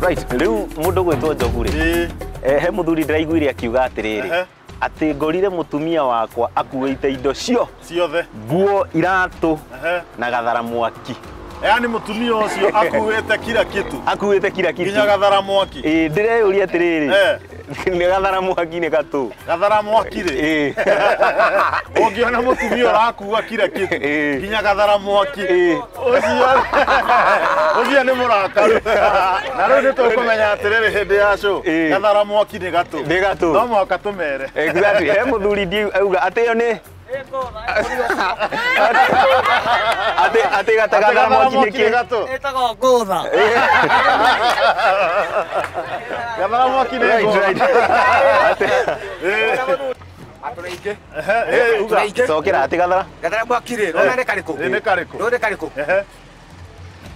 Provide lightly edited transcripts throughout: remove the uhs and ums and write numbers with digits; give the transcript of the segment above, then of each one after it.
Right, riu mundu gwitwo Njogu ri. He muthuri ndiraiguire akiuga atiriri. Ati ngorire mutumia wakwa akuite indo ciothe. Nguo, iratu na gathara mwaki. Yani mutumia ucio akuite kila kitu. Akuite kila kitu. Nginya gathara mwaki. Ndireyuria atiriri. Ni gathara mwaki ni gatu. Gathara mwaki ri. Ungiona mutumia urakua kila kitu. Nginya gathara mwaki. Ucio ni murakaru. Na riu nitukumenya atiriri hindi ya show. Gathara mwaki ni gatu. Ni gatu. No mwaka tumere. Exactly. He muthuri ndi auga ati yo ni ate gatagara mwaki ki gato etago ngutha gathara mwaki ni aturaike uga sokera ate gathara mwaki ri rona ne kariku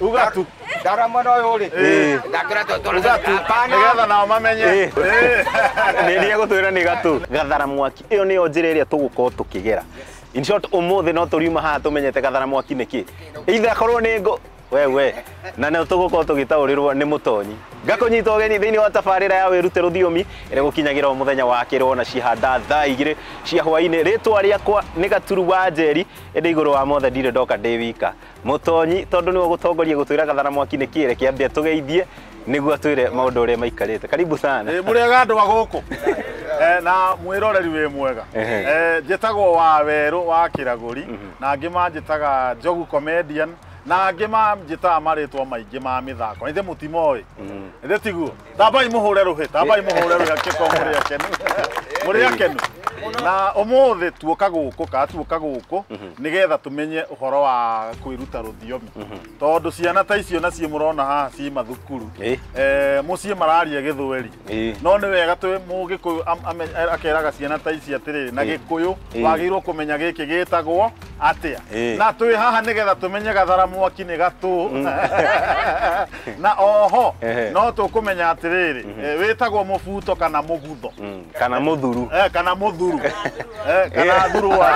uga tu dara mwana uyu ri ndakira uga tu nigetha nao mamenye ni gutwira ni gatu gathara mwaki iyo niyo njira iria tugukorwo tukigera. In short, umuthi no turiuma haha tumenyete gathara mwaki niki either korwo ni ngo wewe na no tugukorwo tugitaurirwo ni mutonyi ngakunyita ugeni thiini wa tabarira ya wirute ruthiumi ire gukinyagira muthenya wa kiro na cihanda thaa 2 cia hwaini. Ritwa riakwa ni Gaturu wa Njeri ende iguru wa mothe ndire ndoka ndi wika mutonyi tondu niwe gutongoria gutwira gathara mwaki niki reke ambe tugeithie niguo twire maundu uria maikarite. Karibu sana. Murega andu aguku na mwiroreri wi mwega. Njitagwo wa Weru wa Kiraguri na ngima njitaga Njogu comedian na ngima njitaga maritwa maingi ma mithako. Ithe mutimoi. Ithe tiguo. Tambai muhure ruhi, tambai muhure ruhi akiko muri akenu. Muri akenu. Na umuthi tuoka guku nigetha tumenye uhoro wa kwiruta ruthiomi tondu ciana ta icio nacio murona haha ci mathukuru mucie mararia Githweri no ni wega twi Mugikuyu akeraga ciana ta ici atiriri na Gikuyu wagirwo kumenya giki gitagwo atia na twi haha nigetha tumenye gathara mwaki ni gatu na oho no tukumenya atiriri witagwo mubuto kana mugutho kana muthuru kana muthuru kana thurwa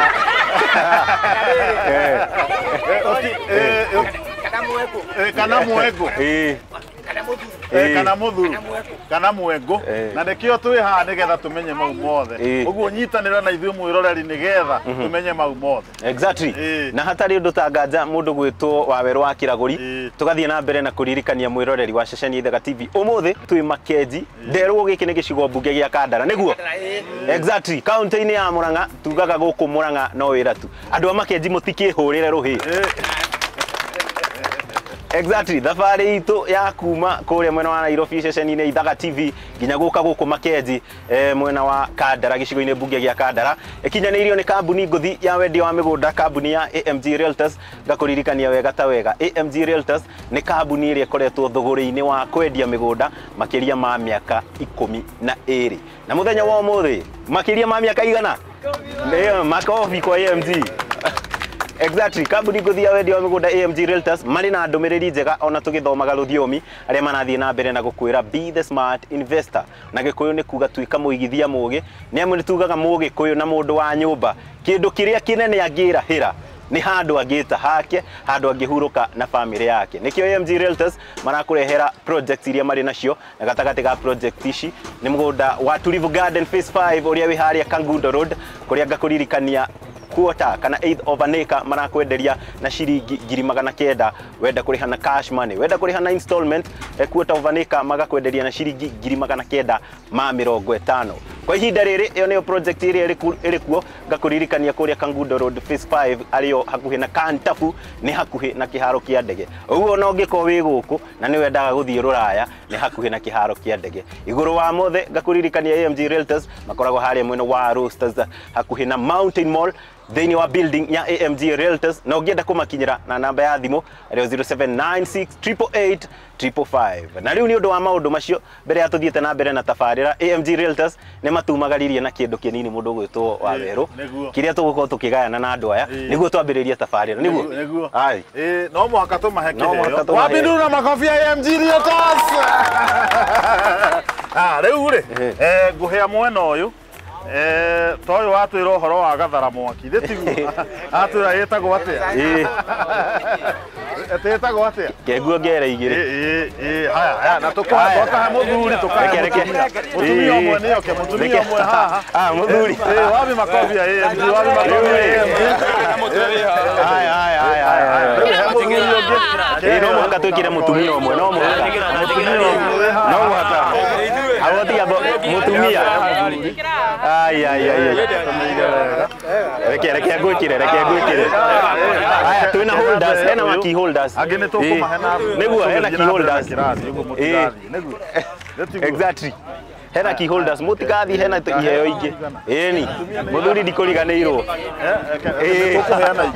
kana mwego kana muthuru kana mwego na nikio twi haha nigetha tumenye mau mothe uguo nyitanira na ithuĩ mwiroreri nigetha tumenye mau mothe. Exactly. Na hatari undu tanganja mundu gwitwo wa Weru wa Kiraguri tugathie na mbere na kuririkania mwiroreri wa ceceni Ithaka TV umuthi twi Makenji nderwo giki ni gicigo mbunge gia Kandara niguo. Exactly. Kaunti-ini ya Murang'a tugaga guku Murang'a no wira tu andu a Makenji mutikihurire ruhi. Exactly. Thabari itu ya kuma kuria mwena wa Nairobi ceceni-ini Ithaka TV nginya guka guku Makenji mwena wa Kandara gicigo-ini mbunge gia Kandara ikinyanirio ni kambuni nguthi ya wendia wa migunda kambuni ya AMG Realtors ngakuririkania wega ta wega. AMG Realtors ni kambuni iria ikoretwo thogori-ini wa kwendia migunda makiria ma miaka 12 na muthenya wa umuthi makiria ma miaka igana makofi kwa AMG. Exactly. Kambuni nguthi ya wendia wa migunda AMG Realtors mari na ndumiriri njega ona tugithomaga ruthiomi aria manathie na mbere na gukwira be the smart investor na Gikuyu ni kuga tuika muigithia mugi ni amu nitugaga Mugikuyu na mundu wa nyumba kindu kiria kinene angirahira ni handu angita hake handu angihuruka na family yake nikio AMG Realtors marakurehera projects iria mari nacio na gatagati ga project ici ni mugunda wa Tulivu Garden phase 5 uria wi haria Kangundo Road kuria ngakuririkania quarter kana 8th of an acre marakwenderia na ciringi 900 wenda kuriha na cash money wenda kuriha na installment quarter of an acre magakwenderia na ciringi 950 kwa ihinda riri iyo niyo project iria iri kuo ngakuririkania kuria Kangundo Road phase 5 ario hakuhi na Kantafu ni hakuhi na kiharo kia ndege uguo no ngiko wi guku na ni wendaga guthie Ruraya ni hakuhi na kiharo kia ndege iguru wa mothe ngakuririkania AMG Realtors makoragwo haria mwena wa Roosters hakuhi na Mountain Mall thiini wa building ya AMG Realtors na ungienda kumakinyira na namba ya thimu 0796888555 na riu ni undu wa maundu macio mbere ya tuthiete na mbere na tabarira AMG Realtors ni matumagaririe na kindu kinini mundu gwitwo wa Weru kiria tugukorwo tukigayana na andu aya niguo twambiririe tabarira niguo ai no mwaka tumaheke wabindu na makofi ya AMG Realtors riu ri nguhia mwena uyu toyo watwira uhoro wa gathara mwaki thetigu atwira yetagwo atia Tetagwo atia? Kenguo ngere igire. Haya, na tukaha muthuri tukaha mutumia omwe ni oke mutumia omwe haha. Muthuri. Wapi makofi ya AMG, wapi makofi ya AMG. Haya. No muhaka twikire mutumia omwe, no muhaka. No muhaka. Awotiga mutumia. Reke gwikire. Haya, twina holders, hena ma key holders. Agene tukumahe na niguo hena key holders. Exactly. Hena key holders, mutigathi hena iheo ingi. Ni muthuri ndikuriganirwo.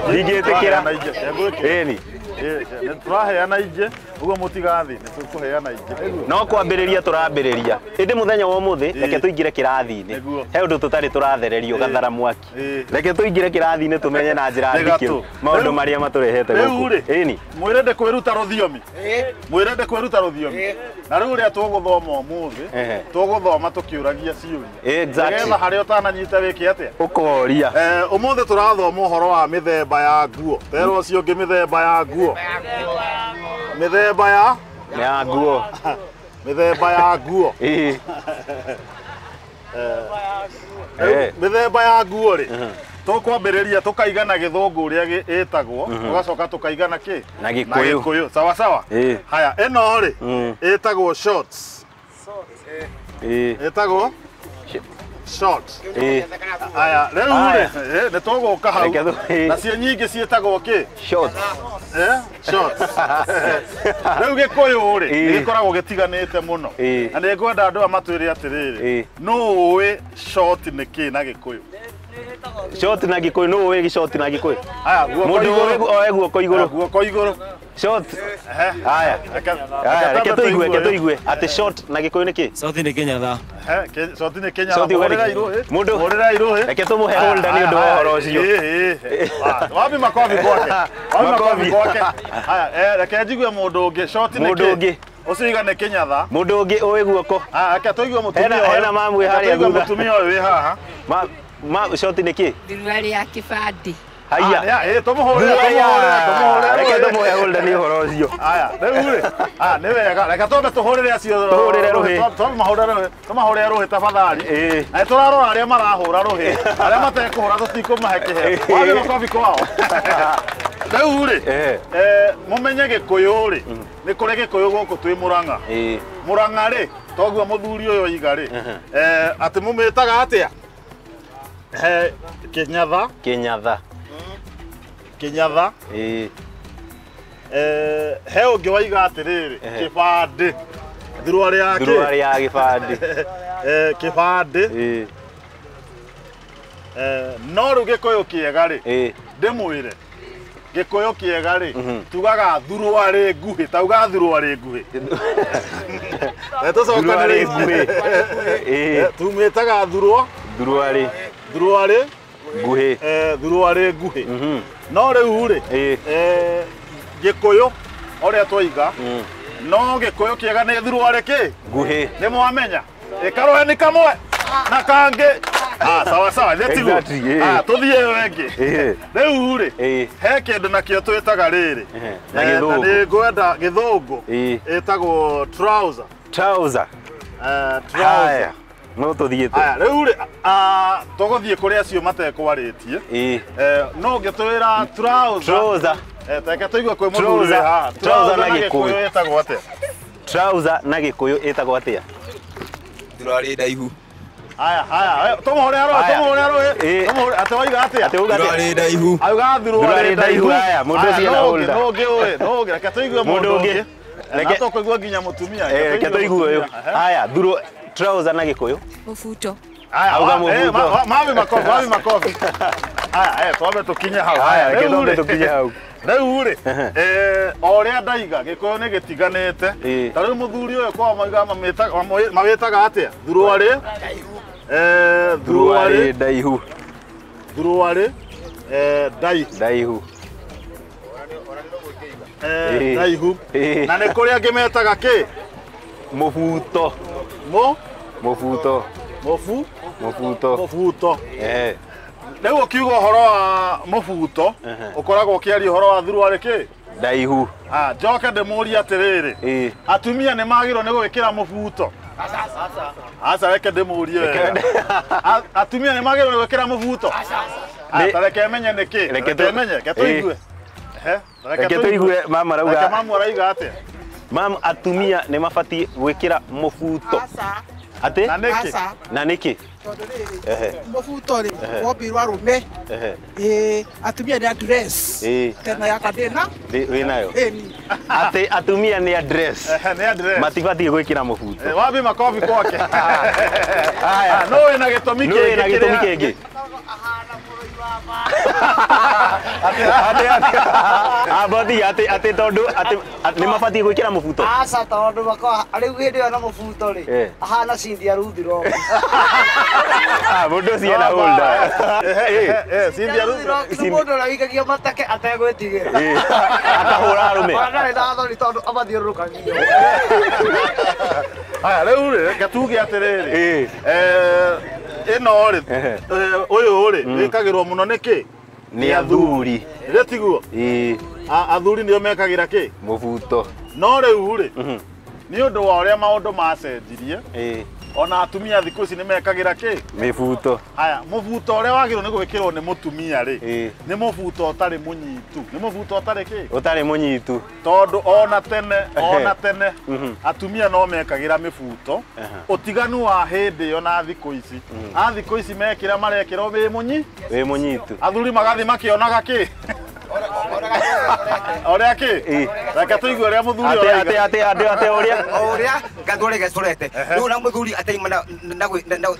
Ndingitikira. Ni turaheana ingi uguo mutigathi nitukuheana ingi no kwambiriria turambiriria indi muthenya wa muthi reke tuingire kirathi-ini he undu tutari turathererio gathara mwaki reke tuingire kirathi-ini tumenye na njira ndikiru maundu maria maturehete guku ni mwirende kwiruta ruthiumi mwirende kwiruta ruthiumi na riu ria tuguthoma umuthi tuguthoma tukiuragia ciuria exactly haria utananyita wiki atia ukoria umuthi turathoma uhoro wa mithemba ya nguo terwo cio ngi mithemba ya nguo mithemba ya nguo mithemba ya nguo mithemba ya nguo ri tukwambiriria tukaigana githungu uria itagwo tugacoka tukaigana ki na gikuyu sawa sawa haya ino ri itagwo shorts itagwo shorts haya riu ri ni tuguka hau na cie nyingi cietagwo ki shorts shorts riu gikuyu ri gikoragwo gitiganite muno na ni ngwenda andu amatwire atiriri no we short ni ki na gikuyu short na gikuyu no we short na gikuyu haya mundu oe guoko iguru short haya reke tuigue ati short na gikuyu ni ki short ni Kenya short ni Kenya mundu horera iruhe reke tumuhe holder ni undu wa horo ucio wapi makofi gwake makofi gwake haya reke njigue mundu ungi short ni ki usigane Kenya mundu ungi oe guoko reke tuigue mutumia hena mamu haria thutha mutumia uyu wi haha short ni ki Ndurari ya kibandi haya tumuhurira reke tumuhe holder ni horo ucio haya riu ri ni wega reke twambe tuhurire acio tuhurire ruhi tumahurire ruhi tafadhali na turarora aria marahura ruhi aria matekuhura tutikumahe kihe wage makofi kwao riu ri mumenye gikuyu ri ni kuri gikuyu guku twi Murang'a Murang'a ri toguo muthuri uyu iga ri ati mumitaga atia Kinyatha he ungi waiga atiriri kibandi thurwari ya gibandi kibandi no riu gikuyu kiega ri ndimwire gikuyu kiega ri tugaga thurwari nguhi tauga thurwari nguhi tucokanire nguhi tumitaga thurwari nguhi thurwari nguhi no riu ri gikuyu oria twaiga no gikuyu kiega ni thurwari ki nguhi ni mwamenya ikarohe ni kamwe na kangi sawa sawa letiguo tuthie wengi riu ri he kindu nakio twitaga riri na ni ngwenda githungu itagwo trouser no tuthiete riu ri tuguthie kuria acio matekwaritie no ngitwira trouser teke tuigue kwi muthuri ha trouser na gikuyu itagwo atia trouser na gikuyu itagwo atia thurari ndaihu haya tumuhurira ruhi ati waiga atia thurari ndaihu auga thurari ndaihu haya mundu ucio na holder no reke tuigue mundu ungi reke tukuigua nginya mutumia reke tuigue uyu haya trouser na gikuyu mufuto auga mufuto mavi makofi haya twambe tukinye hau reke twambe tukinye hau riu ri oria ndaiga gikuyu ni gitiganite ta riu muthuri uyu kwa mawitaga atia thurwari ndaihu thurwari ndaihu ndaihu na ni kuria ngimetaga ki mufuto mufuto riu ukiuga uhoro wa mufuto ukoragwo ukiaria uhoro wa thurwari ki Ndaihu. Njoke ndĩmũrie atĩrĩrĩ. Atumia nĩ magĩrĩirwo nĩ gwĩkĩra mũbuto. Aca reke ndĩmũrie wega. Atumia nĩ magĩrĩirwo nĩ gwĩkĩra mũbuto. Reke menye nĩkĩ. Reke tũigue. Reke tũigue mama rauga. Reke mamu arauga atĩa. Mama, atumia nĩ mabatiĩ gwĩkĩra mũbuto. Ate? Na nĩkĩ? Mũbuto rĩ, wombirwo arũme. Atumia nĩ address. Tena yakwa ndĩna. Wĩnayo? Atĩ atumia nĩ address. Matibatiĩ gwĩkĩra mũbuto. Wambi makobi kwake. No wĩna gĩtũmi kĩngĩ. Abodi ate tondu ni mabatiĩ gwĩkĩra mũbuto. Aca tondu makwa rĩu hĩndĩ ĩyo na mũbuto rĩ ahana Cynthia Ruthiro. Mũndũ ũcio ena holder. Cynthia Ruthiro mũndũ ũraikagia matake ategwĩtigĩra. Akahũra arũme. Ndarĩ na thoni tondu amathiũrũrũkagio. Rĩu rĩ reke tuge atĩrĩrĩ. Ĩno rĩ ũyũ rĩ wĩkagĩrwo mũno nĩkĩ? Nĩ athuri. Rĩ tiguo? Athuri nĩo mekagĩra kĩ? Mũbuto. No rĩu rĩ nĩ ũndũ wa ũrĩa maũndũ macenjirie ona atumia thikũ ici nĩ mekagĩra kĩ? Mĩbuto. Haya, mũbuto ũrĩa wagĩrĩirwo nĩ gwĩkĩrwo nĩ mũtumia rĩ nĩ mũbuto ũtarĩ mũnyitu. Nĩ mũbuto ũtarĩ kĩ? Ũtarĩ mũnyitu. Tondũ ona tene atumia no mekagĩra mĩbuto. Ũtiganu wa hĩndĩ ĩyo na thikũ ici. Thikũ ici mekĩra marekĩrwo wĩ mũnyitu. Athuri magathiĩ makĩonaga kĩ? Ũrĩa kĩ? Reke tũigue ũrĩa mũthuri ũrĩa. Ate ũrĩa gathore gacorete. Rĩu na mũthuri ataima na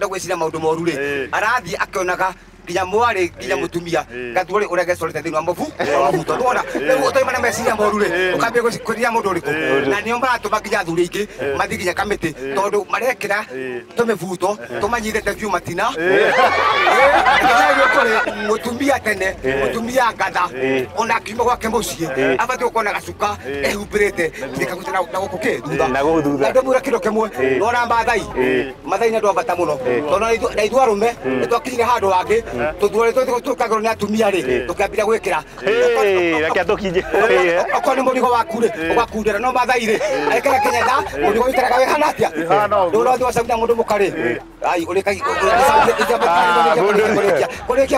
gwĩciria maũndũ moru rĩ. Arathiĩ akĩonaga nginya mwarĩ nginya mũtumia gathore ũrĩa gacorete thĩinĩ wa mũbuto. Nĩwona rĩu ũtaima na meciria moru rĩ ũkambia gwĩciria mũndũ ũrĩkũ. Na nĩo maratũma nginya athuri aingĩ mathiĩ nginya kamĩtĩ tondũ marekĩra tũmĩbuto tũmanyitĩte biũ matina. Mũtumia tene mũtumia ngatha ona akiuma gwake mũciĩ abatiĩ gũkorwo na gacuka ehumbĩrĩte ndĩkagũte na gũkũ kĩ thutha. Na ndĩmwĩra kĩndũ kĩmwe nona Maathai nĩ andũ a bata mũno tondũ na ithuĩ arũme nĩtwakinyire handũ hangĩ tũthuũrĩ tũkagĩrwo nĩ atumia rĩ tũkĩambia gwĩkĩra. Reke tũkinye. Okorwo nĩ mũrigo waku rĩ ũgakundĩra no Maathai rĩ ekĩra kĩnyatha mũrigo wĩikaraga wĩhana atĩa. Rĩu ũrathiĩ wacamia mũndũ mũkarĩ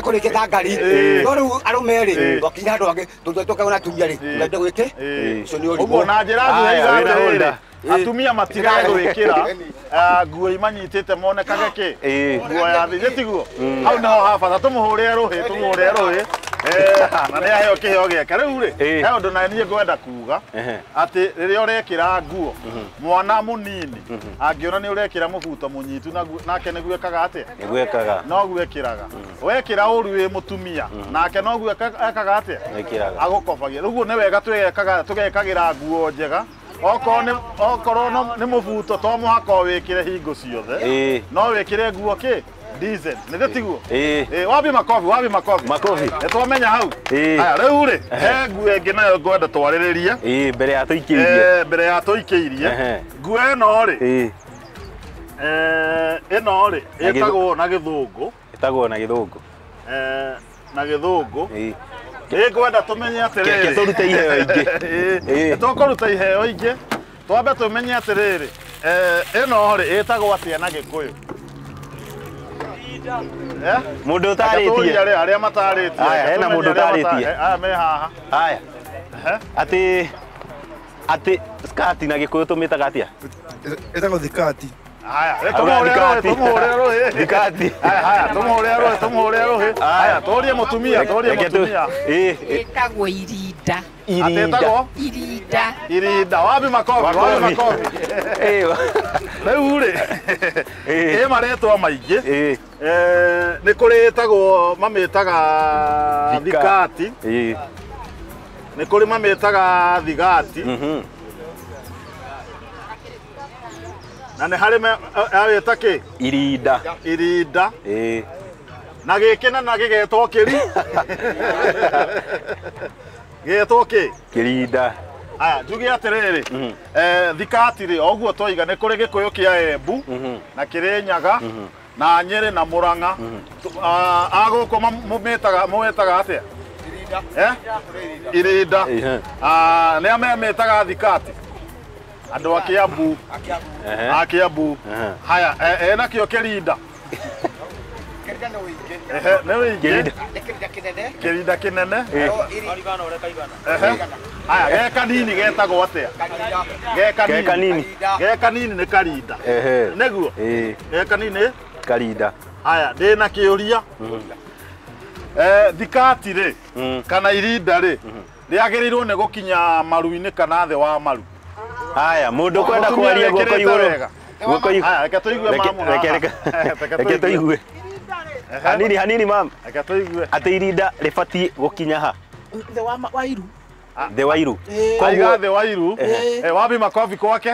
kũrĩkia ta ngari no rĩu arũme rĩ twakinya handũ hangĩ tũkagwo na atumia rĩ twende gwĩke ũcio nĩ ũrimũ. Ũguo na njĩra nguhĩ atumia matigae gwĩkĩra nguo imanyitĩte monekage kĩ? Nguo ya thĩ. Nĩ tiguo? Hau nĩho ha bata tũmũhũrĩre rũhĩ. Na nĩ aheo kĩheo gĩake. Rĩu rĩ he ũndũ na niĩ ngwenda kuga atĩ rĩrĩa ũrekĩra nguo mwana mũnini angĩona nĩ ũrekĩra mũbuto mũnyitu nake nĩguo ekaga atĩa? Nĩguo noguo ekĩraga. Wekĩra ũru wĩ mũtumia nake noguo ekaga atĩa? Agũkobagia. Rĩu nĩ wega tũgekagĩra nguo njega. Okorwo nĩ mũbuto to mũhaka wĩkĩre hingo ciothe no wĩkĩre nguo kĩ? Decent. Nĩ tiguo? Wambi makobi. Nĩtwamenya hau. Rĩu rĩ he nguo ĩngĩ nayo ngwenda twarĩrĩrie mbere ya tũikĩirie. Nguo ĩno rĩ ĩtagwo na gĩthũngũ. Nĩngwenda tũmenye atĩrĩrĩ. Tũrute iheo ingĩ. Tũkũruta iheo ingĩ. Twambe tũmenye atĩrĩrĩ. Ĩno rĩ ĩtagwo atĩa na Gĩkũyũ? Mũndũ ũtarĩtie. Arĩa matarĩtie. Hena mũndũ ũtarĩtie. Aya me haha. Haya. Atĩ skati na Gĩkũyũ tũmĩtaga atĩa? Ĩtagwo thikati. Haya, tũmũhũrĩre rũhĩ. Thikati. Haya, tũmũhũrĩre rũhĩ. Haya, tũrie mũtumia. Ĩtagwo irinda. Irinda. Wambi makobi. Rĩu rĩ ĩ marĩtwa maingĩ. Nĩ kũrĩ ĩtagwo mamĩtaga thikati. Nĩ kũrĩ mamĩtaga thigati. Na nĩ harĩ awĩta kĩ? Irinda. Na gĩkĩ na gĩgetwo kĩri. Gĩgetwo kĩ? Kĩrinda. Aya, njuge atĩrĩrĩ thikati rĩ oguo twoiga nĩ kũrĩ Gĩkũyũ kĩa Embu na Kĩrĩnyaga na Nyĩrĩ na Mũrang'a. Agũkũ mũmĩtaga atĩa? Irinda. Nĩ amemetaga thikati. Andũ a Kiambu. A Kiambu. Haya, nakĩo Kĩrinda. Nĩ wĩingĩ. Kĩrinda kĩnene. Haya, ge kanini getagwo atĩa? Ge kanini nĩ Karinda. Nĩguo? Ge kanini Karinda. Haya, ndĩna kĩũria. Thikati rĩ kana irinda rĩ rĩagĩrĩirwo nĩ gũkinya maru-inĩ kana thĩ wa maru. Haya, mũndũ kwenda kwaria guoko igũrũ. Guoko igũrũ. Haya, reke tũigue mamu. Reke tũigue. Hanini mam. Reke tũigue. Atĩ irinda rĩbatiĩ gũkinya ha? Thĩ wa iru. Thĩ wa iru. Koguo thĩ wa iru. Wapi makofi kwake?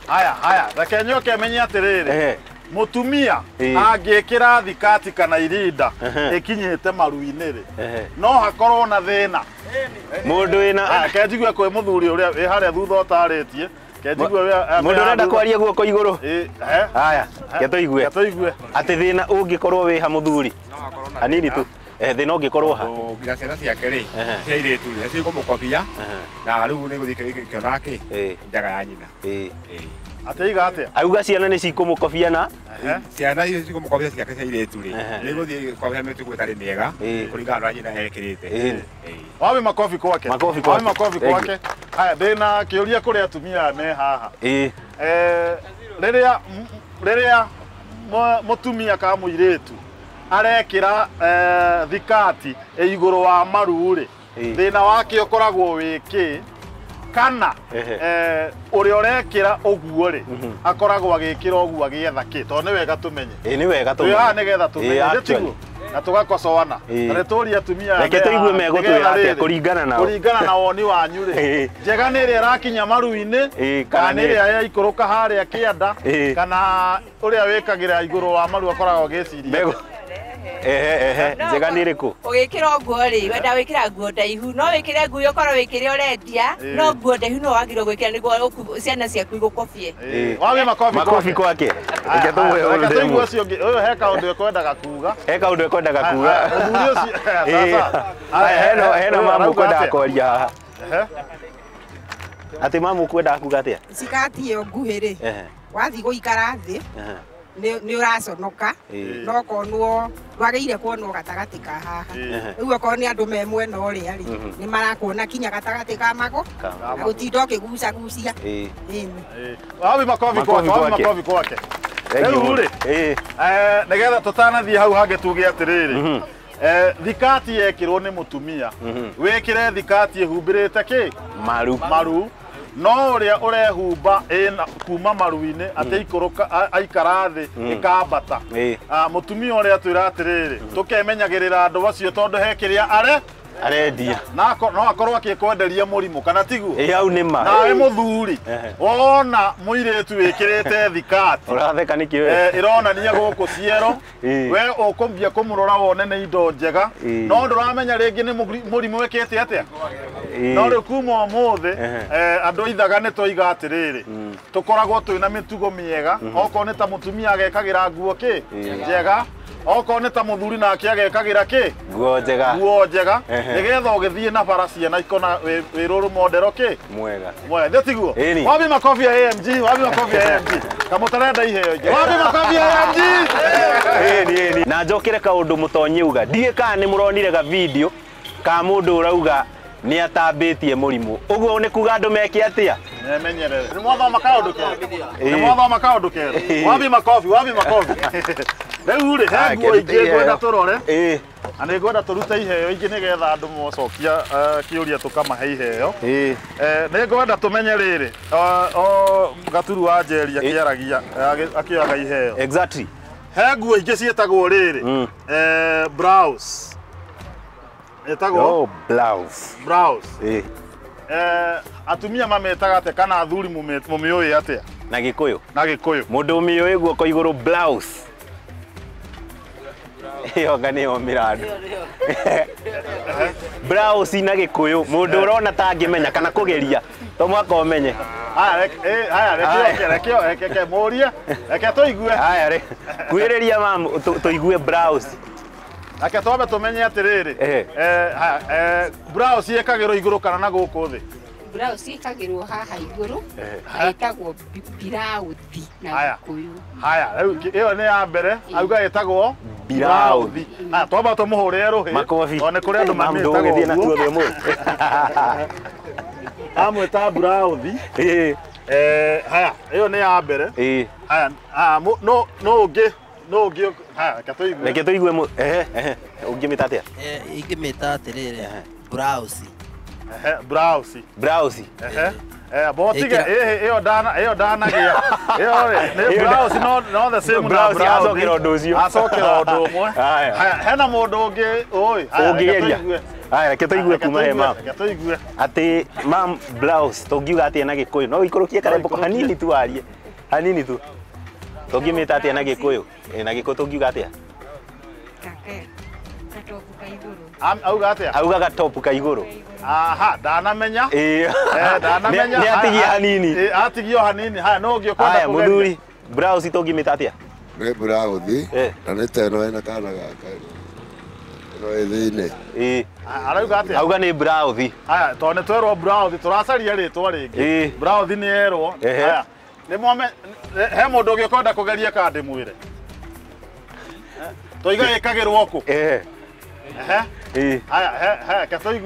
Haya, reke nyoke menye atĩrĩrĩ. Mutumia angĩkĩra thikati kana irinda ĩkinyĩte maru-inĩ rĩ no hakorwo na thĩna. Mũndũ wĩna kenjigue kwĩ mũthuri ũrĩa wĩ harĩa thutha ũtarĩtie. Kenjigue mũndũ ũrenda kwaria guoko igũrũ. Haya, ketũigue atĩ thĩna ũngĩkorwo wĩ ha mũthuri. Hanini tu. Thĩna ũngĩkorwo ha. Nginya ciana ciake rĩ cia airĩtu rĩ nĩcio ikũmũkobia na rĩu nĩ gũthiĩ kĩona kĩ njaga ya nyina. Atĩiga atĩa? Auga ciana nĩ cikũmũkobia na ciana icio cikũmũkobia ciake cia airĩtu rĩ nĩ gũthiĩ kobia mĩtugo ĩtarĩ mĩega kũringana na nyina ekĩrĩte. Wapi makofi kwake? Makofi kwake. Makofi kwake. Haya, ndĩna kĩũria kũrĩ atumia me haha. Rĩrĩa mũtumia ka mũirĩtu arekĩra thikati igũrũ wa maru rĩ thĩna wake ũkoragwo wĩ kĩ kana ũrĩa ũrekĩra ũguo rĩ akoragwo agĩkĩra ũguo agĩetha kĩ tondũ nĩ wega tũmenye. Nĩ wega tũmenye. Haha nĩgetha tũmenye na tũgakocoana. Na tũũria atumia reke tũigue megũtwĩra atĩa kũringana na woni wanyu rĩ njega nĩ ĩrĩa ĩrakinya maru-inĩ kana nĩ ĩrĩa yaikũrũka harĩa kĩanda kana ũrĩa wĩkagĩra igũrũ wa maru akoragwo agĩciria. Njega nĩ ĩrĩkũ? Ũgĩkĩra nguo rĩ wenda wĩkĩra nguo ndaihu no wĩkĩre nguo ũkorwo wĩkĩre ũrendia no nguo ndaihu no wagĩrĩirwo gwĩkĩra nĩguo ciana ciaku igũkobie. Wapi makofi kwake? Reke tũigue ũcio ũngĩ ũyũ he kaũndũ ekwendaga kuuga. He kaũndũ ekwendaga kuuga. Mũthuri ũcio hena mamu kwendaga kwaria haha. Atĩ mamu kwendaga kuuga atĩa? Cikati ĩyo nguhĩ rĩ wathiĩ gũikara thĩ nĩ ũraconoka no konwo wagĩire kuonwo gatagatĩ ka haha rĩu okorwo nĩ andũ me mwena ũrĩa rĩ nĩ marakuona kinya gatagatĩ ka mago na gũtinda ũkĩgucagucia. Wapi makofi kwake? Rĩu rĩ nĩgetha tũtanathiĩ hau hangĩ tuge atĩrĩrĩ thikati yekĩrwo nĩ mũtumia wĩkĩre thikati ĩhumbĩrĩte kĩ maru no ũrĩa ũrehumba kuma maru-inĩ atĩ ikũrũka aikara thĩ ĩkambata mũtumia ũrĩa twĩra atĩrĩrĩ tũkemenyagĩrĩra andũ acio tondũ he kĩrĩa arendia no akorwo akĩkwenderia mũrimũ kana tiguo. Hau nĩ ma nawe mũthuri wona mũirĩtu wĩkĩrĩte thikati ũratheka nĩkĩ we ĩronania gũkũ ciero we ũkũmbia kũmũrora wone nĩ indo njega no ndũramenya rĩngĩ nĩ mũrimũ wĩkĩte atĩa. No rĩu kuma ũmũthĩ andũ aithaga nĩ twoiga atĩrĩrĩ tũkoragwo twĩna mĩtugo mĩega okorwo nĩ ta mũtumia agekagĩra nguo kĩ njega okorwo nĩ ta mũthuri nake agekagĩra kĩ nguo njega nĩgetha ũgĩthiĩ na bara ciana ikona wĩ rũrũ modero kĩ mwega tiguo. Wapi makofi ya AMG? Kamũtarenda iheo ingĩ. Wapi makofi ya AMG? Na njokere kaũndũ mũtonyi uga ndigĩ kana nĩ mũronire ga video ka mũndũ ũrauga nĩ atambĩtie mũrimũ ũguo nĩ kuga andũ meke atĩa? Menyerere. Nĩ mwathoma kaũndũ kerũ. Wapi makofi? Rĩu rĩ he nguo ingĩ ngwenda tũrore na nĩ ngwenda tũrute iheo ingĩ nĩgetha andũ mocokia kĩũria tũkamahe iheo. Nĩ ngwenda tũmenye rĩrĩ Gaturu wa Njeri akĩaragia akĩoyaga iheo. Exactly. He nguo ingĩ ciĩtagwo rĩrĩ blouse. Etagwo blouse. Atumia mametaga atĩa kana athuri mũmĩũĩ atĩa? Na Gĩkũyũ. Mũndũ ũmĩũĩ guoko igũrũ blouse. Ĩyo nĩyo mĩrando. Blouse na Gĩkũyũ mũndũ ũrona ta angĩmenya kana kũgeria to mwaka ũmenye. Reke mũrie reke tũigue. Kuĩrĩria mamu tũigue blouse. Reke twambe tumenye atiriri blouse yekagirwo iguru kana na guku thi blouse ikagirwo haha iguru etagwo blouse na Gikuyu. Haya riu iyo ni ya mbere auga etagwo blouse. Twamba tumuhurire ruhi one kuri andu mamitagwo na tuothe mu amweta blouse. Haya iyo ni ya mbere. Haya no ungi haya reke tuigue mu ungi mitatia ingimita atiriri blouse blouse botige iyo dana gia iyo ni blouse no the same blouse acokera undu ucio acokera undu umwe. Haya hena mundu ungi oi ungigeria haya reke tuigue kuma he mam reke tuigue ati mam blouse tungiuga atia na Gikuyu no ikurukie karembo hanini tu arie hanini tu tungimita atia na Gikuyu na Gikuyu tungiuga atia auga atia auga gatopu ka iguru. Aha, danamenya danamenya ni atigia hanini atigio hanini. Haya no ngio kwenda haya muthuri blouse tungimita atia ni blouse na ni teno ina kana gaka no ithine arauga atia auga ni blouse. Haya to ne twerwo blouse turacaria ritwa ringi blouse ni erwo. Haya ni mwame he mundu ngio kwenda kugeria kandi mwire toiga ikagirwo ku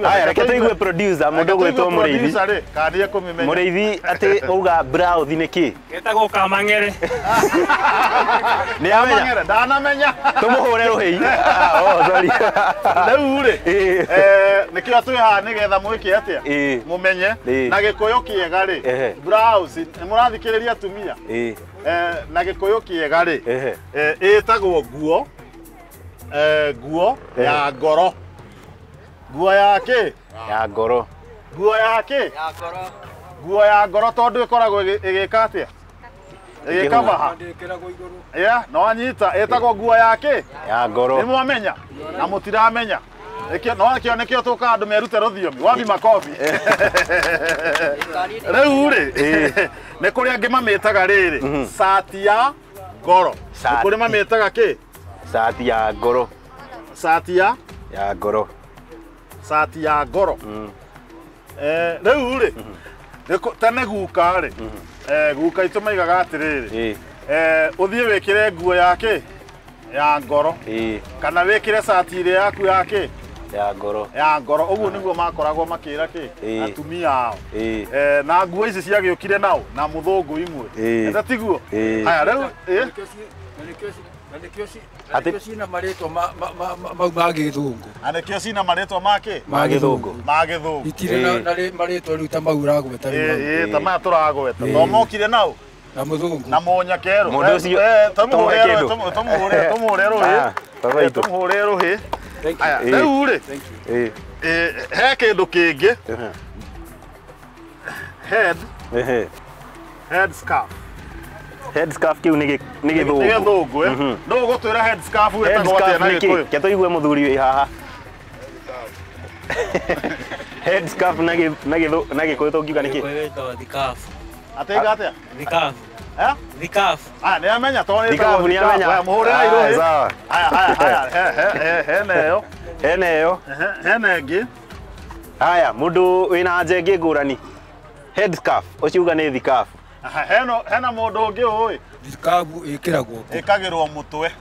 haya reke tuigue producer mundu gwitwo Muriithi kandi kumimenya Muriithi ati uga blouse ni ki getagwo Kamang'ere ni amenya ndanamenya tumuhure ruhii sorry riu ri nikio twi haha nigetha mwiki atia mumenye na Gikuyu kiega ri blouse murathikiriria atumia na Gikuyu kiega ri itagwo nguo nguo ya ngoro. Nguo yake ya ngoro. Nguo yake nguo ya ngoro tondu ikoragwo igika atia igikabaha no anyita etagwo nguo yake ya ngoro. Ni mwamenya na mutiramenya nikio tuka andu merute ruthiomi wabi makobi riu ri ni kuri angi mamitaga riri sati ya ngoro ni kuri mamitaga ki sati ya ngoro. Sati ya ngoro. Sati ya ngoro. Riu ri tene guka ri guka itumaigaga atiriri uthie wikire nguo yake ya ngoro kana wikire sati ire yaku yake ya ngoro uguo niguo makoragwo makira ki atumia ao na nguo ici ciagiukire nao na muthungu imwe ndatiguo. Haya riu Anekio cina maritwa mau ma Githungu. Anekio cina maritwa make ma Githungu. Itire na maritwa riu ta mau uragweta riu. Ta ma turagweta. No mokire nao na muthungu na monya kero. Mundu ucio tumuhure ruhi. Tumuhure ruhi. Aya riu ri he kindu kingi head scarf. Head scarf kiu ni Githungu. Ni Githungu no gutwira head scarf wetagwo atia na Gikuyu. Ke tuigue muthuri wi haha head scarf na Gikuyu tungiuga niki thikafu atiga atia thikafu thikafu ni amenya to ni thikafu ni amenya muhure airu sawa. Haya hena ingi. Haya mundu wina njenge ngurani head scarf uciuga ni thikafu. Hena mundu ungi ui thikafu ikagirwo mutwe.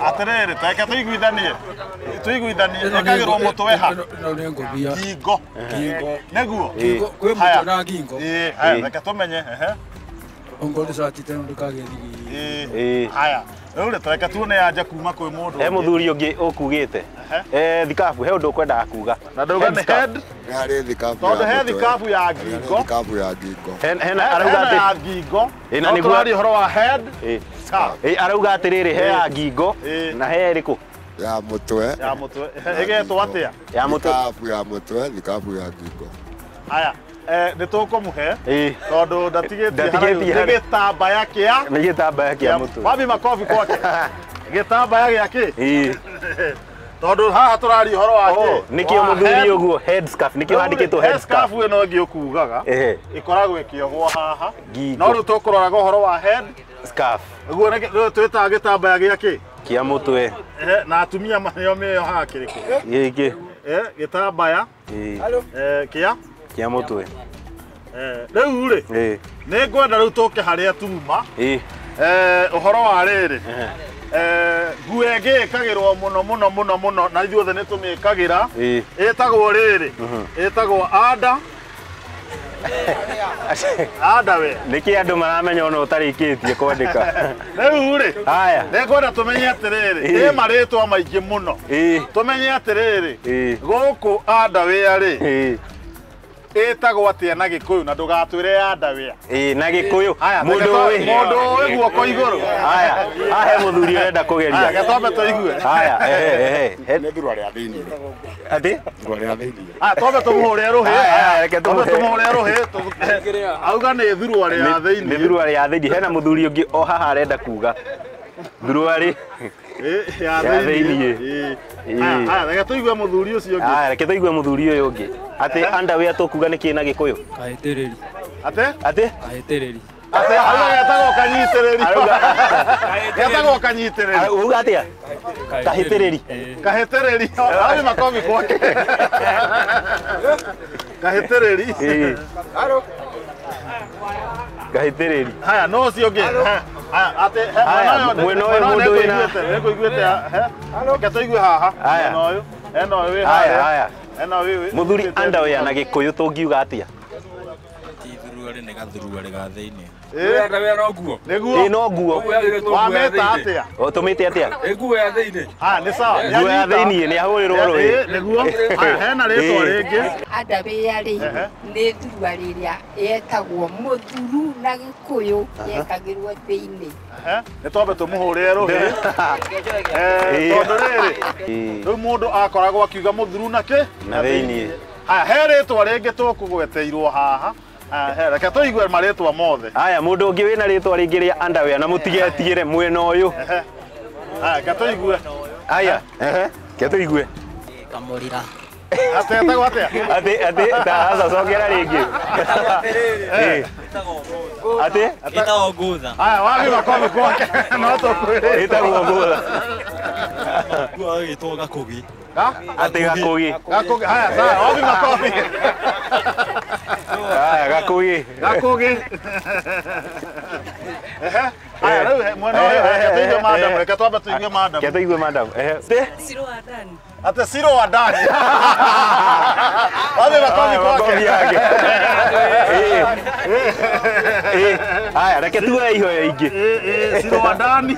Atiriri teke tuiguithanie ikagirwo mutwe ha ngingo niguo kwi mutwe na ngingo. Haya reke tumenye ongoni sati teno ndikagethi. Haya riu ri reke tuone anja kuma kwi mundu he muthuri ungi ukugite thikafu he undu ukwendaga kuga na ndauga ni head hari thikafu tondu he thikafu ya ngingo. Thikafu ya ngingo hena arauga ati ya ngingo ina niguo twari horo wa head arauga atiriri he ya ngingo na he riku ya mutwe igetwo atia ya mutwe. Thikafu ya mutwe thikafu ya ngingo. Haya ni tukumuhe tondu ndatigitie gitambaya kia ni gitambaya kia mutwe. Wabi makofi kwake gitambaya giaki tondu haha turari horo wake nikio muthuri uguo head scarf nikio handikitwo head scarf ino ngi ukugaga ikoragwo ikiogwo haha no ru tukuroraga horo wa head scarf uguo twitaga gitambaya giaki kia mutwe na atumia manio meyo hakiriku giki gitambaya kia mutwe riu ri ni ngwenda riu tuke haria tuma uhoro wa riri nguo ĩngĩ ĩkagĩrwo mũno na ithuothe nĩ tũmĩkagira ĩtagwo rĩrĩ ĩtagwo anda we nĩkĩ andũ maramenya ona ũtarĩkĩtie kwandĩka rĩu rĩ nĩ ngwenda tũmenye atĩrĩrĩ marĩtwa maingĩ mũno tũmenye atĩrĩrĩ gũkũ andawea rĩ ĩtagwo atĩa na Gĩkũyũ na ndũgatwĩre andawea na Gĩkũyũ mũndũ ũĩ guoko igũrũ he mũthuri ũrenda kũgeria gĩtombe tũigue nĩ thurwa rĩa thĩinĩ atĩ thurwa rĩa thĩinĩ tombe tũmũhũre rũhĩ tũmũhũre rũhĩ auga nĩ thurwa rĩa thĩinĩ nĩ thurwa rĩa thĩinĩ hena mũthuri ũngĩ o haha arenda kuga thurwa rĩ ya thĩinĩ reke tũigue mũthuri ũcio ũngĩ reke tũigue mũthuri ũyũ ũngĩ atĩ andawea tũkuga nĩ kĩ na Gĩkũyũ kahĩtĩrĩri atĩ kahĩtĩrĩri auga getagwo kanyitĩrĩri getagwo kanyitĩrĩri uga atĩa kahĩtĩrĩri kahĩtĩrĩri arĩ makomi kwake kahĩtĩrĩri kahĩtĩrĩri haya no ũcio ũngĩ mwena ũyũ mũndũ wĩna nĩkũiguĩte reke tũigue haha ena ũyũ wĩ harĩa mũthuri andawea na Gĩkũyũ tũngiuga atĩa nĩ gathuruarĩ ga thĩinĩ nĩguo no nguo wamĩta atĩa tũmĩte atĩa nguo ya thĩinĩ nĩ sawa nguo ya thĩinĩ nĩ ahũrĩrwo rũĩ nĩguo hena rĩtwa rĩngĩ andawea rĩ nĩ thurwa rĩrĩa yetagwo mũthuru na Gĩkũyũ yekagĩrwo thĩinĩ nĩ twambe tũmũhũrĩre rũhĩ tondũ rĩrĩ rĩu mũndũ akoragwo akiuga mũthuru na kĩ na thĩinĩ he rĩtwa rĩngĩ tũkũgweteirwo haha reke tũigue marĩtwa mothe aya mũndũ ũngĩ wĩna rĩtwa rĩngĩ rĩa andawea na mũtigetigĩre mwena ũyũ reke tũigue aya reke tũigue Kamũrira etagwo atĩa atĩ taca cokera rĩngĩ atĩ ĩtagwo ngũtha aya wathi makomi kwake no tũkwĩrĩte ĩtagwo ngũtha gĩtwo Gakũgi atĩ Gakũgi haya sawa wathi makomi Gakũgi aya rĩu mwena ũyũ reke tũigue madam reke twambe tũigue madam reke tũigue madam Siro wa ndani ate Siro wa ndani wathi makomi kwake aya reke tuoe ihoya ingĩ Siro wa ndani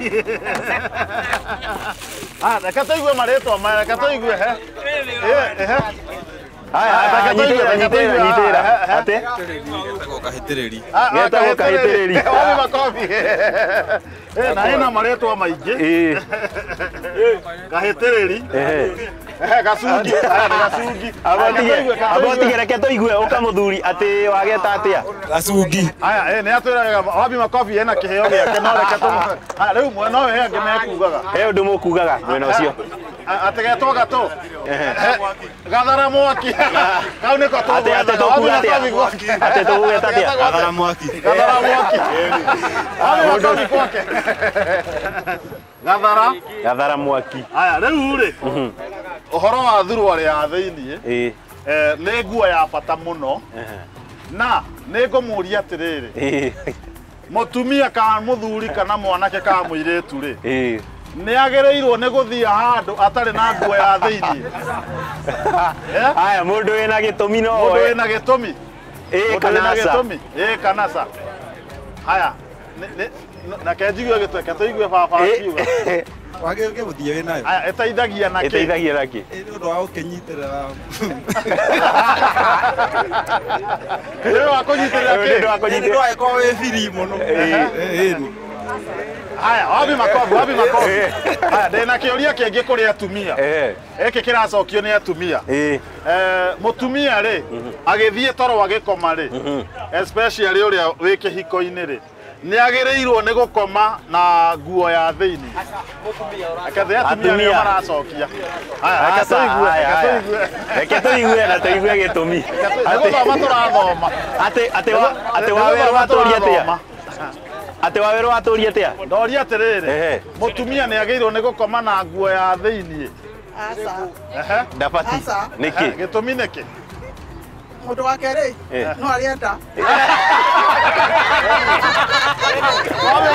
reke tũigue marĩtwa maya reke tũigue nyitĩra atĩ getagwo kahĩtĩrĩri getagwo kahĩtĩrĩri wathi makomi na hena marĩtwa maingĩ kahĩtĩrĩri gacungi abotige reke tũigue ũka mũthuri atĩ wageta atĩa gacungi aya nĩ atwĩraga wathi makobi ena kĩheo gĩake no reke rĩu mwena ũyũ he angĩ mekugaga he ũndũ mũkugaga mwena ũcio atĩ getwo gatũ gathara mwaki kau nĩko atĩ tũgũgeta atĩa gathara mwaki mũndũ ũngĩ kwake gathara mwaki aya rĩu rĩ ũhoro wa thurwa rĩa thĩinĩ nĩ nguo ya bata mũno na nĩ ngũmũria atĩrĩrĩ mũtumia kana mũthuri kana mwanake kana mũirĩtu rĩ nĩ agĩrĩirwo nĩ gũthiĩ handũ atarĩ na nguo ya thĩinĩ aya mũndũ wĩna gĩtũmi no mũndũ wĩna gĩtũmi kanaca haya nake njigue gĩtweke tũigue baba akiuga wagĩrĩire gũthiĩ wĩ nayo ĩteithagia na kĩ nĩ ũndũ wa gũkĩnyitĩrĩra nĩ wa kũnyitĩrĩra kĩ nĩ wagĩkorwo wĩ biri mũno haya wathi makobi haya ndĩna kĩũria kĩngĩ kũrĩ atumia gĩkĩ kĩracokio nĩ atumia mũtumia rĩ agĩthiĩ toro agĩkoma rĩ especially ũrĩa wĩ kĩhiko-inĩ rĩ nĩ agĩrĩirwo nĩ gũkoma na nguo ya thĩinĩ atumia maracokia reke tũigue na tũigue gĩtũmi gũthoma tũrathoma atĩ wawerwo atũria atĩa Ate Waweru atũria atia? Ndoria atiriri. Mutumia ni agirwo ni gukoma na nguo ya thiini. Asa. Ndabati. Niki? Gitumi niki? Mundu wa keri no arienda. Kobe.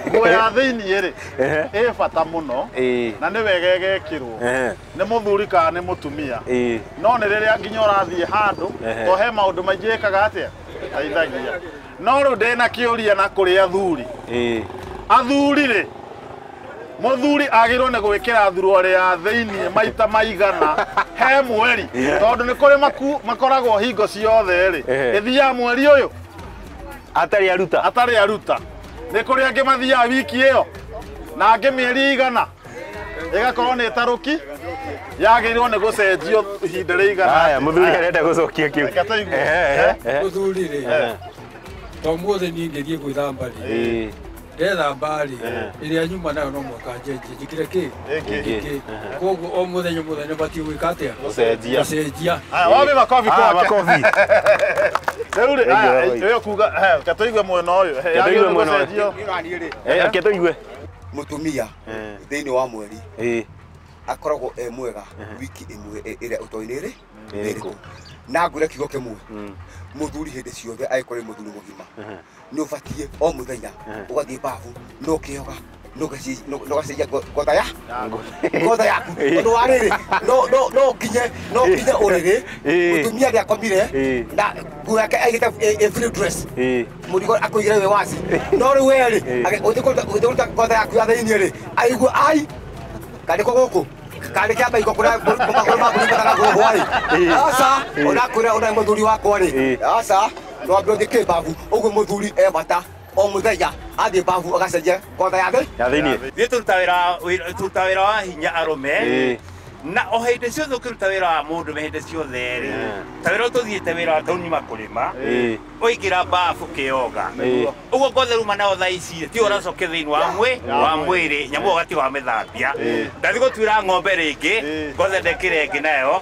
Nguo ya thiini ri ĩ bata muno na nĩ wega ĩgekĩrwo nĩ mũthuri kana nĩ mũtumia no nĩ rĩrĩa nginya ũrathiĩ handũ to he maũndũ maingĩ ĩkaga atĩa teithagia no rĩu ndĩna kĩũria na kũrĩ athuri athuri rĩ muthuri agirwo nĩ gwĩkĩra thuruarĩ ya thĩinĩ maita maigana he mweri tondũ nĩ kũrĩ makoragwo hingo ciothe rĩ ĩthiaga mweri ũyũ atarĩ aruta nĩ kũrĩ angĩ mathiaga wiki ĩyo na angĩ mĩeri igana ĩgakorwo nĩ tarũki yagĩrĩirwo nĩ gũcenjio ihinda rĩigana. Haya muthuri arenda gũcokia kĩu. Muthuri rĩ to mũthĩ niĩ ngĩthiĩ gwĩthamba rĩ ndethamba rĩ ĩrĩa nyuma nayo no mwaka njĩkĩre kĩ koguo o mũthenya batiĩ gwĩka atĩa gũcenjia. Wabe makobi kwake. Rĩu rĩ ũyũ kuga katũigue mwena ũyũ yagĩrĩirwo nĩ gũcenjio. Katũigue mutumia thĩinĩ wa mweri akoragwo mwega wiki ĩmwe ĩrĩa ũtoinĩ rĩ na ngwĩre kiugo kĩmwe muthuri hĩndĩ ciothe angĩkorwo nĩ muthuri mũgima nĩ ũbatiĩ o mũthenya ũgathiĩ bafu no kĩoga nogacenjia ngotha yaku ũndũ wa rĩrĩ no nginye ũrĩrĩ mũtumia ndĩakomire na nguo yake aigĩte free dress mũrigo akũigĩre wĩ waci no rĩu we rĩ ũthiĩ ngotha yaku ya thĩinĩ rĩ aigua ai kandĩko gũkũ kandĩ kĩamba iko kũrĩa magũrũ maku nĩmataga gũhwa rĩ aca ũnakwĩra ũna mũthuri wakwa rĩ aca no ambĩ ũthiĩ kĩmbabu ũguo mũthuri bata o mũthenya athiĩ babu agacenjia ngotha ya thĩinĩ. Ithuĩ tũruta wĩra wa hinya arũme na o hĩndĩ ciothe ũkĩruta wĩra wa mũndũ hĩndĩ ciothe rĩ ta wĩra tũthiĩte wĩra tũnyuma kũrĩma ũingĩra babu kĩoga ũguo ngothe ruma nayo thaa ici ti ũracokia thĩinĩ wa mwĩrĩ nyamũ ũgati wa mĩthambia ndathi gũtuĩra ng'ombe rĩngĩ ngothe ndekĩre ĩngĩ nayo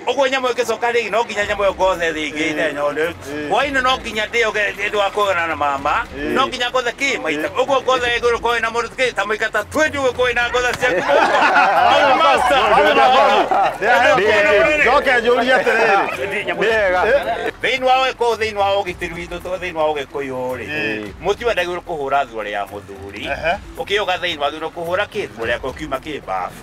ũguo nyamũ ĩngĩcoka rĩngĩ no nginya nyamũ ĩyo ngothe rĩngĩ ndenyone hwainĩ no nginya ndĩoge ndĩ wa kũgana na mama no nginya ngothe kĩ maita ũguo ngothe ĩgũrũ koĩ na mũndũ kĩ ta maita ta 20 ũguo koĩ na ngothe ciaku njoke njũrie atĩrĩrĩ thĩinĩ wa ũgitĩri witũ thĩinĩ wa ũgĩkũyũ rĩ mũtumia ndagĩrĩirwo kũhũra thuarĩ ya mũthuri ũkĩoga thĩinĩ wagĩrĩirwo kũhũra kĩ thuarĩ yako ũkiuma kĩ babu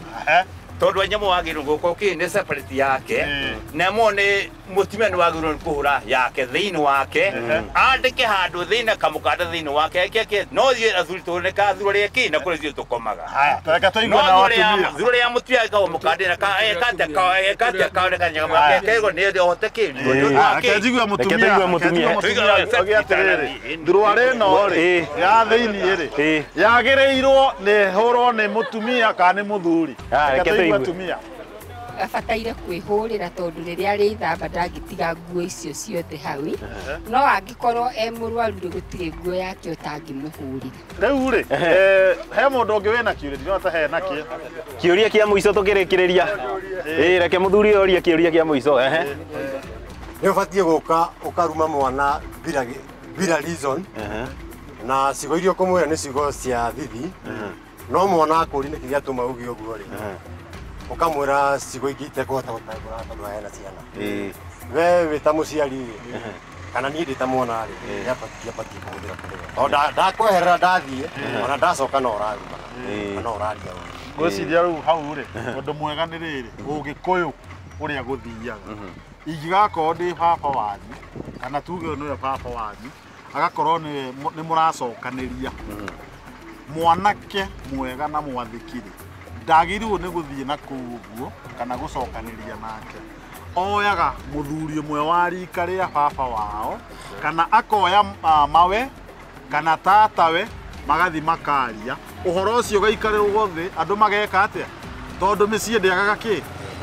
tondũ nyamũ wagĩrĩirwo gũkorwo kĩ nĩ separate yake na nĩ mũtumia nĩ wagĩrĩirwo kũhũra yake thĩinĩ wake andĩke handũ thĩinĩ kamũkanda thĩinĩ wake eke no thiĩ athuri tũnĩka thuarĩ kĩ na kũrĩ thiĩ tũkomaga thuarĩ ya mũtumia ĩkagwo mũkanda na ekatĩa kaoneka nyamũ yake kegwo nĩ ũhote kĩ akĩnjigua mũtumia thuarĩ ĩno rĩ ya thĩinĩ rĩ yagĩrĩirwo nĩ hũrwo nĩ mũtumia kana nĩ mũthuri atumia abataire kwĩhũrĩra tondũ rĩrĩa arĩithamba ndangĩtiga nguo icio ciothe hau no angĩkorwo mũrwaru rĩ gũtirĩ nguo yake ũtangĩmũhũrĩra. Rĩu rĩ he mũndũ ũngĩ wĩna kĩũria ndĩrona he nakĩ kĩũria kĩa mũico tũkĩrĩkĩrĩria reke mũthuri orie kĩũria kĩa mũico nĩ ũbatiĩ gũka ũkaruma mwana bila reason na cigo iria ũkũmwĩra nĩ cigo cia thithi no mwana akũri nĩ kĩrĩa atũma uge ũguo rĩ ukamwĩra cigo ingĩ itekũhota gũtambũra tondũ hena ciana we wĩ ta mũciari kana niĩ ndĩ ta mwana rĩ nĩabatiĩ kũhũthĩra kũrĩa ndakweherera ndathiĩ ona ndacoka no ũrarumana no ũraria ngwĩciria rĩu hau rĩ ũndũ mwega nĩ rĩrĩ ũgĩkũyũ ũrĩa gũthiaga ingĩgakorwo ndĩ baba wanyu kana tuge nĩwe baba wanyu agakorwo nĩ mũracokanĩria mwanake mwega na mwathĩkire ndagĩrĩirwo nĩ gũthiĩ na kũu ũguo kana gũcokanĩria nake oyaga mũthuri ũmwe wa rika rĩa baba wao kana akoya mawe kana tatawe magathi makaria ũhoro ũcio ũgaikarĩrwo thĩ andũ mageka atĩa tondũ mĩciĩ ndĩagaga kĩ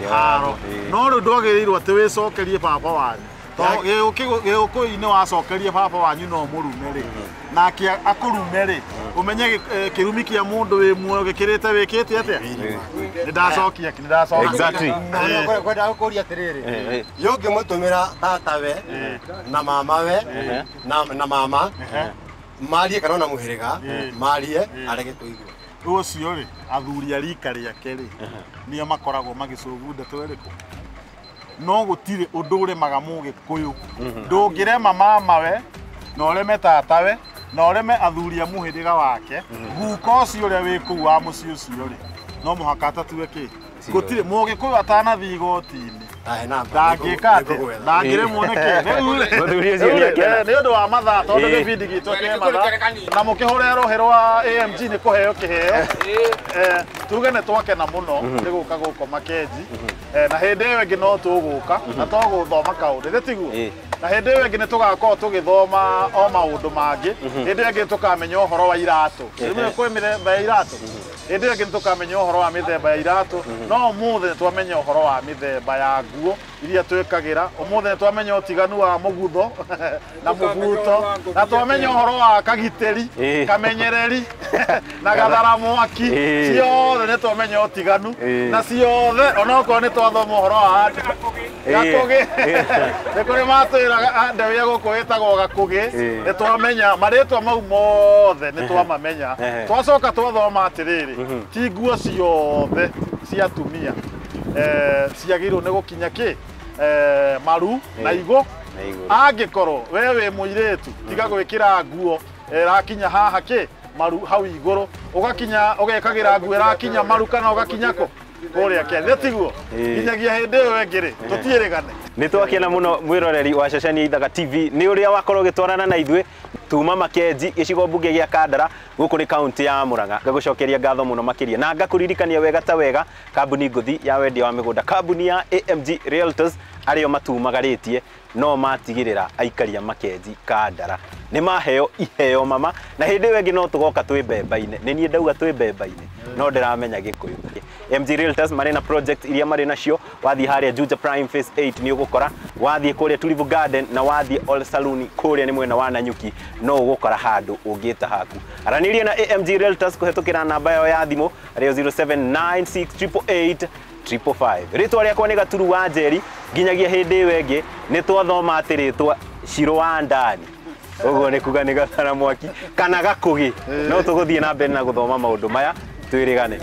haro no rĩu ndwagĩrĩirwo atĩ wĩcokerie baba wanyu Gĩũkũyũ-inĩ wacokerie baba wanyu no mũrume rĩ, nake akũrume rĩ, ũmenye kĩrumi kĩa mũndũ wĩ muoyo gĩkĩrĩte wĩkĩte atĩa? Nĩndacokia exactly. Kwenda gũkũria atĩrĩrĩ, ũngĩmũtũmĩra tatawe na mamawe na mama marie kana ona mũhĩrĩga marie arege kũigua. Rĩu ũcio rĩ, athuri a rika rĩake rĩ, nĩo makoragwo magĩcũgu ndeto ĩrĩkũ. No gũtirĩ ũndũ ũremaga Mũgĩkũyũ. Ndũngĩrema mamawe na ũreme tatawe na ũreme athuri a mũhĩrĩga wake, guka ũcio ũrĩa wĩ kũu wa mũciĩ ũcio rĩ, no mũhaka atatue kĩ? Gũtirĩ Mũgĩkũyũ atanathiĩ igoti-inĩ ndangĩka atĩ, ndangĩremwo nĩ kĩ? Nĩ ũndũ wa mathaa, tondũ gĩbindi gitũ kĩ mathaa, na mũkĩhũre rũhĩ rwa AMG nĩ kũheo kĩheo. Tuge nĩ twakena mũno nĩ gũka gũkũ Makenji, na hĩndĩ ĩyo ĩngĩ no tũgũka na tũgũthoma kaũndũ, gĩtiguo. Na hĩndĩ ĩyo ĩngĩ nĩ tũgakorwo tũgĩthoma o maũndũ mangĩ, hĩndĩ ĩyo ĩngĩ tũkamenya ũhoro wa iratũ. Kwĩ mĩthemba ya iratũ, hĩndĩ ĩyo ĩngĩ nĩ tũkamenya ũhoro wa mĩthemba ya iratũ, no ũmũthĩ nĩ twamenya ũhoro wa mĩthemba ya nguo iria twĩkagĩra. Ũmũthĩ nĩ twamenya ũtiganu wa mũgutho na mũbuto, na twamenya ũhoro wa kagitĩri, kamenyereri na gatharamwaki, ciothe nĩ twamenya ũtiganu, na ciothe onokorwo nĩ twathoma ũhoro wa Gakũgĩ. Nĩ kũrĩ matwĩraga ndeu ya gũkũ ĩtagwo Gakũgĩ, nĩ twamenya marĩtwa mau mothe nĩ twamamenya. Twacoka twathoma atĩrĩrĩ, ti nguo ciothe cia atumia ciagĩrĩirwo nĩ gũkinya kĩ? Maru na igũ. Angĩkorwo we wĩ mũirĩtu, tiga gwĩkĩra nguo ĩrakinya haha kĩ? Maru hau igũrũ, ũgakinya ũgekagĩra nguo ĩrakinya maru kana ũgakinya kũ? Kũrĩa kĩene, tiguo? Nginyagia hĩndĩ ĩyo ĩngĩ rĩ, tũtiĩrĩgane. Nĩ twakena mũno mwĩroreri wa ceceni ya Ithaga TV, nĩ ũrĩa wakorwo ũgĩtwarana na ithuĩ tuma Makenji gĩcigo mbunge gĩa Kandara gũkũ nĩ kaunti ya Murang'a. Ngagũcokeria ngatho mũno makĩria na ngakũririkania wega ta wega kambuni ngũthi ya wendia wa mĩgũnda, kambuni ya AMG Realtors arĩa matumagarĩtie no matigĩrĩra aikari a Makenji Kandara nĩ maheo iheo mama, na hĩndĩ ĩyo ĩngĩ no tũgoka twĩ mbemba-inĩ. Nĩ niĩ ndauga twĩ mbemba-inĩ, no ndĩramenya Gĩkũyũ. AMG Realtors marĩ na project iria marĩ nacio, wathiĩ harĩa Juja Prime Phase 8 nĩ ũgũkora, wathiĩ kũrĩa Tulivu Garden na wathiĩ All Saloon kũrĩa nĩ mwena wa Nanyuki no ũgũkora handũ ũngĩta haku. Aranĩria na AMG Realtors kũhetũkĩra namba yao ya thimũ arĩa 0796888555. Rĩtwa rĩakwa nĩ Gaturu wa Njeri, nginyagia hĩndĩ ĩyo ĩngĩ nĩ twathoma atĩ rĩtwa Shiro wa Ndani. Ũguo nĩ kuga nĩ Gatharamwaki kana Gakũgĩ. No tũgũthiĩ na mbere na gũthoma maũndũ maya, twĩrĩgane.